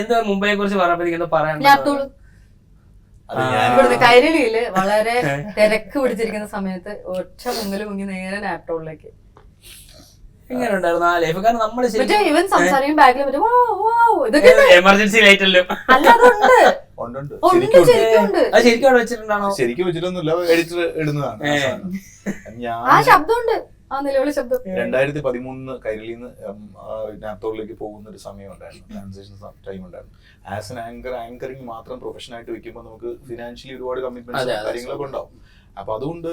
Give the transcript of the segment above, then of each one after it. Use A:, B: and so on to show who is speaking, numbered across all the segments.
A: എന്താ മുംബൈയെ കുറിച്ച് പറഞ്ഞപ്പോഴേക്കും എന്താ പറയാൻ?
B: ഇവിടുന്ന് കൈരളിയില് വളരെ തിരക്ക് പിടിച്ചിരിക്കുന്ന സമയത്ത് ഒറ്റ മുങ്ങി നേരെ നാപ്ടോളിലേക്ക്.
A: എങ്ങനെ ഉണ്ടായിരുന്നു ആ ലൈഫ്? കാരണം നമ്മള്
B: ഇവൻ സംസാരിക്കും ബാക്കിൽ
A: എമർജൻസി ലൈറ്റ് അല്ലോ ശരിക്കും വെച്ചിട്ടുണ്ടാണോ?
C: ശരിക്കും വെച്ചിട്ടൊന്നുമില്ല, എഡിറ്റർ ഇടുന്നതാണ്.
B: ആ ശബ്ദമുണ്ട്, ആ നിലവിളി ശബ്ദം.
C: 2013 കൈരളിന്ന് നാപ്തോളിലേക്ക് പോകുന്ന ഒരു സമയം ഉണ്ടായിരുന്നു, ട്രാൻസിഷൻ ടൈം ഉണ്ടായിരുന്നു. ആസ് എൻ ആങ്കറിംഗ് മാത്രം പ്രൊഫഷൻ ആയിട്ട് വെക്കുമ്പോൾ നമുക്ക് ഫിനാൻഷ്യലി ഒരുപാട് കമ്മിറ്റ്മെന്റ്സ് കാര്യങ്ങളൊക്കെ ഉണ്ടാവും. അപ്പൊ അതുകൊണ്ട്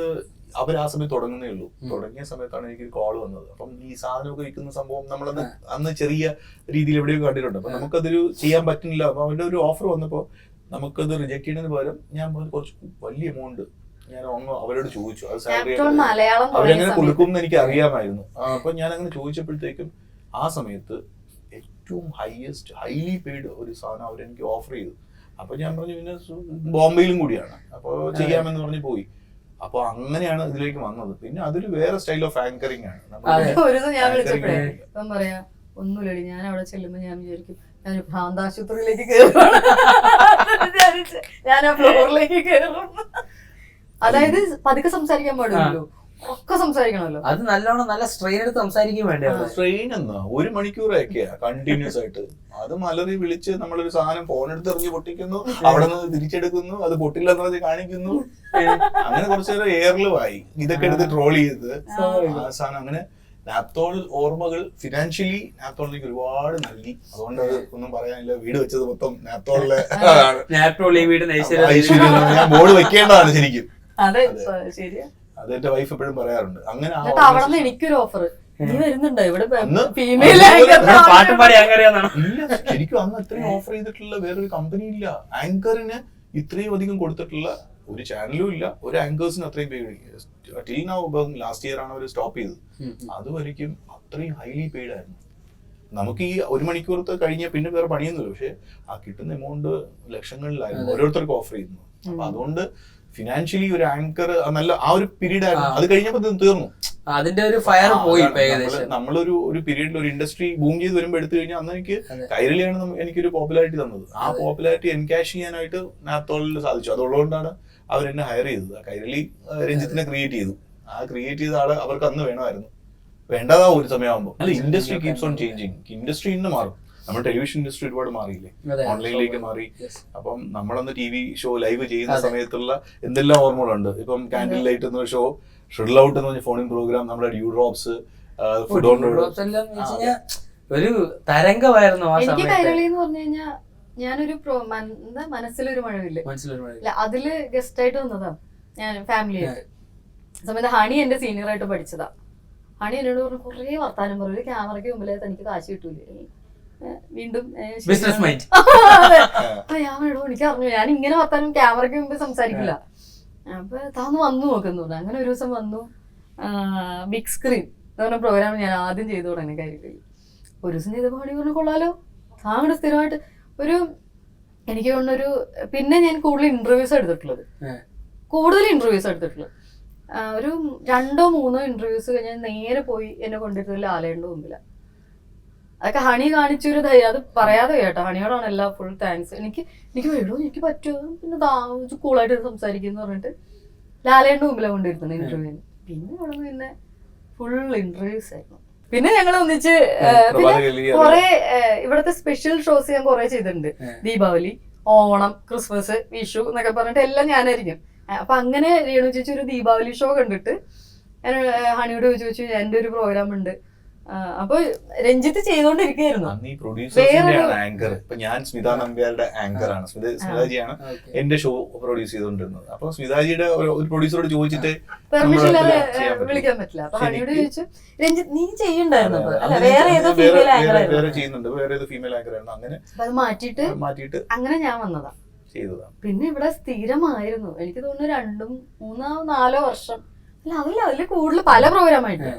C: അവർ ആ സമയത്ത് തുടങ്ങുന്നേ ഉള്ളൂ. തുടങ്ങിയ സമയത്താണ് എനിക്ക് കോൾ വന്നത്. അപ്പം ഈ സാധനമൊക്കെ വിൽക്കുന്ന സംഭവം നമ്മളന്ന് അന്ന് ചെറിയ രീതിയിൽ എവിടെയോ കണ്ടിട്ടുണ്ട്. അപ്പൊ നമുക്കതൊരു ചെയ്യാൻ പറ്റുന്നില്ല. അപ്പൊ അവരുടെ ഒരു ഓഫർ വന്നപ്പോ നമുക്കത് റിജക്ട് ചെയ്യുന്നതിന് പകരം ഞാൻ കുറച്ച് വലിയ എമൗണ്ട് ഞാൻ അവരോട് ചോദിച്ചു. അത് സാലറി അവരെങ്ങനെ കൊടുക്കും എന്ന് എനിക്ക് അറിയാമായിരുന്നു. അപ്പൊ ഞാൻ അങ്ങനെ ചോദിച്ചപ്പോഴത്തേക്കും ആ സമയത്ത് ഏറ്റവും ഹൈലി പെയ്ഡ് ഒരു സാധനം അവരെനിക്ക് ഓഫർ ചെയ്തു. അപ്പൊ ഞാൻ പറഞ്ഞു പിന്നെ ബോംബെയിലും കൂടിയാണ്, അപ്പൊ ചെയ്യാമെന്ന് പറഞ്ഞ് പോയി. അപ്പൊ അങ്ങനെയാണ് ഇതിലേക്ക് വന്നത്. പിന്നെ അതൊരു വേറെ സ്റ്റൈൽ ഓഫ് ആങ്കറിംഗ് ആണ്.
B: ഞാൻ വിളിച്ചപ്പോഴേ പറയാ ഒന്നുമില്ലടി, ഞാൻ അവിടെ ചെല്ലുമ്പോ ഞാൻ വിചാരിക്കും ഞാനൊരു ഭ്രാന്താശുപത്രിയിലേക്ക് കയറും, ഞാൻ ആ ഫ്ലോറിലേക്ക് കയറും. അതായത് പതുക്കെ സംസാരിക്കാൻ പാടില്ലല്ലോ, ഒക്കെ സംസാരിക്കണമല്ലോ.
A: അത് നല്ലോണം നല്ല സ്ട്രെയിൻ എടുത്ത് സംസാരിക്കാൻ വേണ്ടി.
C: സ്ട്രെയിൻ എന്നാ 1 മണിക്കൂറൊക്കെയാ കണ്ടിന്യൂസ് ആയിട്ട്. അത് മലറി വിളിച്ച് നമ്മളൊരു സാധനം ഫോൺ എടുത്ത് എറിഞ്ഞ് പൊട്ടിക്കുന്നു, അവിടെ നിന്ന് തിരിച്ചെടുക്കുന്നു, അത് പൊട്ടില്ലെന്ന് പറഞ്ഞ് കാണിക്കുന്നു. അങ്ങനെ കുറച്ചേരം എയറിലുമായി ഇതൊക്കെ എടുത്ത് ട്രോൾ ചെയ്ത് സാധനം. അങ്ങനെ നാപ്തോൾ ഓർമ്മകൾ ഫിനാൻഷ്യലി നാപ്തോളിലേക്ക് ഒരുപാട് നൽകി. അതുകൊണ്ട് അത് ഒന്നും പറയാനില്ല. വീട് വെച്ചത് മൊത്തം നാപ്തോളിലെ ഐശ്വര്യം. ഞാൻ ബോർഡ് വെക്കേണ്ടതാണ് ശരിക്കും. അത് എന്റെ വൈഫ് എപ്പോഴും പറയാറുണ്ട്. അങ്ങനെ
B: അവിടെ എനിക്കൊരു ഓഫർ
C: ശരിക്കും അന്ന് ഇത്രയും ഓഫർ ചെയ്തിട്ടുള്ള വേറൊരു കമ്പനി ഇല്ല. ആങ്കറിന് ഇത്രയും അധികം കൊടുത്തിട്ടുള്ള ഒരു ചാനലും ഇല്ല, ഒരു ആങ്കേഴ്സിന് അത്രയും ടിൽ നൗ. ലാസ്റ്റ് ഇയർ ആണ് അവർ സ്റ്റോപ്പ് ചെയ്തത്. അതുവരെയ്ക്കും അത്രയും ഹൈലി പെയ്ഡ് ആയിരുന്നു. നമുക്ക് ഈ 1 മണിക്കൂറത്തെ കഴിഞ്ഞാൽ പിന്നെ വേറെ പണിയൊന്നുമില്ല. പക്ഷെ ആ കിട്ടുന്ന എമൗണ്ട് ലക്ഷങ്ങളിലായിരുന്നു ഓരോരുത്തർക്കും ഓഫർ ചെയ്യുന്നു. അപ്പൊ അതുകൊണ്ട് ഫിനാൻഷ്യലി ഒരു ആങ്കർ നല്ല ആ ഒരു പീരീഡ് ആയിരുന്നു. അത് കഴിഞ്ഞപ്പോ തീർന്നു,
A: അതിന്റെ ഒരു ഫയർ പോയി.
C: നമ്മളൊരു പീരീഡിൽ ഒരു ഇൻഡസ്ട്രി ബൂം ചെയ്ത് വരുമ്പോൾ എടുത്തു കഴിഞ്ഞാൽ അന്ന് എനിക്ക് കൈരളിയാണ് എനിക്കൊരു പോപ്പുലാരിറ്റി തന്നത്. ആ പോപ്പുലാരിറ്റി എൻകാഷ് ചെയ്യാനായിട്ട് നാപ്തോളിൽ സാധിച്ചു. അതുള്ളതുകൊണ്ടാണ് അവരെന്നെ ഹയർ ചെയ്തത്. കൈരളി രഞ്ജിത്തിനെ ക്രിയേറ്റ് ചെയ്തു. ആ ക്രിയേറ്റ് ചെയ്ത ആള് അവർക്ക് അന്ന് വേണമായിരുന്നു, വേണ്ടതാ ഒരു സമയമാകുമ്പോൾ. അല്ല, industry keeps on changing. Industry ഇന്ന് മാറും. നമ്മുടെ ടെലിവിഷൻ ഇൻഡസ്ട്രി ഒരുപാട് മാറിയില്ലേ, ഓൺലൈനിലേക്ക് മാറി. അപ്പം നമ്മളന്ന് TV ഷോ ലൈവ് ചെയ്യുന്ന സമയത്തുള്ള എന്തെല്ലാം ഓർമ്മകളുണ്ട്. ഇപ്പം കാൻഡിൽ ലൈറ്റ് എന്ന ഷോ, ഷ്രിൽ ഔട്ട് എന്ന് പറഞ്ഞ ഫോണിംഗ് പ്രോഗ്രാം, നമ്മുടെ ഡ്യൂ ഡ്രോപ്സ്, ഫുഡ് ഓൺ
A: ഒരു തരംഗമായിരുന്നു.
B: എനിക്ക് കൈരളി എന്ന് പറഞ്ഞു കഴിഞ്ഞാൽ ഞാനൊരു മനസ്സിലൊരു മഴവില്ല അതില് ഗസ്റ്റ് ആയിട്ട് വന്നതാ. ഞാൻ ഫാമിലി ആയിട്ട് സമയത്ത് ഹണി എന്റെ സീനിയർ ആയിട്ട് പഠിച്ചതാ. ഹണി എന്നോട് പറഞ്ഞു കുറേ വർത്താനം പറയും, ഒരു ക്യാമറയ്ക്ക് മുമ്പിലേ തനിക്ക് കാശ് കിട്ടൂലേ. വീണ്ടും അപ്പൊ ഞാൻ എനിക്ക് അറിഞ്ഞു ഞാൻ ഇങ്ങനെ വർത്താനം ക്യാമറയ്ക്ക് മുമ്പ് സംസാരിക്കില്ല. അപ്പൊ താന്ന് വന്നു നോക്കുന്നു. അങ്ങനെ ഒരു ദിവസം വന്നു. ബിഗ് സ്ക്രീൻ എന്ന് പറഞ്ഞ പ്രോഗ്രാം ഞാൻ ആദ്യം ചെയ്തു തുടങ്ങി കാര്യത്തിൽ. ഒരു ദിവസം ചെയ്തപ്പോൾ ഹണി പറഞ്ഞു കൊള്ളാലോ, താങ്കളുടെ സ്ഥിരമായിട്ട് ഒരു എനിക്ക് തോന്നുന്നൊരു. പിന്നെ ഞാൻ കൂടുതൽ ഇന്റർവ്യൂസ് എടുത്തിട്ടുള്ളത്, ഒരു 2 or 3 ഇന്റർവ്യൂസ് കഴിഞ്ഞാൽ നേരെ പോയി എന്നെ കൊണ്ടിരുന്നത് ലാലേണ്ട മുമ്പിലാണ്. അതൊക്കെ ഹണി കാണിച്ചൊരു ധൈര്യം, അത് പറയാതെ കേട്ടോ. ഹണിയോടാണ് എല്ലാ ഫുൾ താങ്ക്സ്. എനിക്ക് വേണോ, എനിക്ക് പറ്റുമോ, പിന്നെ കൂളായിട്ട് സംസാരിക്കുന്നു പറഞ്ഞിട്ട് ലാലേണ്ട മുമ്പിലാണ് കൊണ്ടിരുന്നത് ഇന്റർവ്യൂവിന്. പിന്നെ അവിടെ നിന്ന് പിന്നെ ഫുൾ ഇന്റർവ്യൂസ് ആയിരുന്നു. പിന്നെ ഞങ്ങൾ ഒന്നിച്ച് കുറെ ഇവിടുത്തെ സ്പെഷ്യൽ ഷോസ് ഞാൻ കുറെ ചെയ്തിട്ടുണ്ട്. ദീപാവലി, ഓണം, ക്രിസ്മസ്, വിഷു എന്നൊക്കെ പറഞ്ഞിട്ട് എല്ലാം ഞാനായിരിക്കും. അപ്പൊ അങ്ങനെ രേണു ചേച്ചി ഒരു ദീപാവലി ഷോ കണ്ടിട്ട് ഞാൻ ഹണിയോട് ചോദിച്ചു എന്റെ ഒരു പ്രോഗ്രാം ഉണ്ട്. അപ്പൊ രഞ്ജിത്ത് ചെയ്തോണ്ടിരിക്കുകയായിരുന്നു.
C: ഞാൻ സ്മിത നമ്പ്യാരുടെ ആങ്കറാണ്, സ്മിതാജിയാണ് എന്റെ ഷോ പ്രൊഡ്യൂസ് ചെയ്തോണ്ടിരുന്നത്. അപ്പൊ സ്മിതാജിയുടെ ഒരു പ്രൊഡ്യൂസറോട് ചോദിച്ചിട്ട്
B: പെർമിഷൻ ഇല്ലാതെ വിളിക്കാൻ പറ്റില്ല. അപ്പൊ ഹണിയോട് ചോദിച്ചു രഞ്ജിത്ത് നീ ചെയ്യണ്ടായിരുന്നു, വേറെ ഏതോ ഫീമെയിൽ ആങ്കർ
C: ചെയ്യുന്നുണ്ട്, വേറെ ഏതോ ഫീമെയിൽ ആങ്കർ ആയിരുന്നു. അങ്ങനെ
B: അത് മാറ്റിയിട്ട് അങ്ങനെ ഞാൻ വന്നതാ. പിന്നെ ഇവിടെ സ്ഥിരമായിരുന്നു. എനിക്ക് തോന്നുന്നു 2, 3, 4 വർഷം. അല്ല അതില് കൂടുതൽ പല പ്രോഗ്രാമായിട്ട്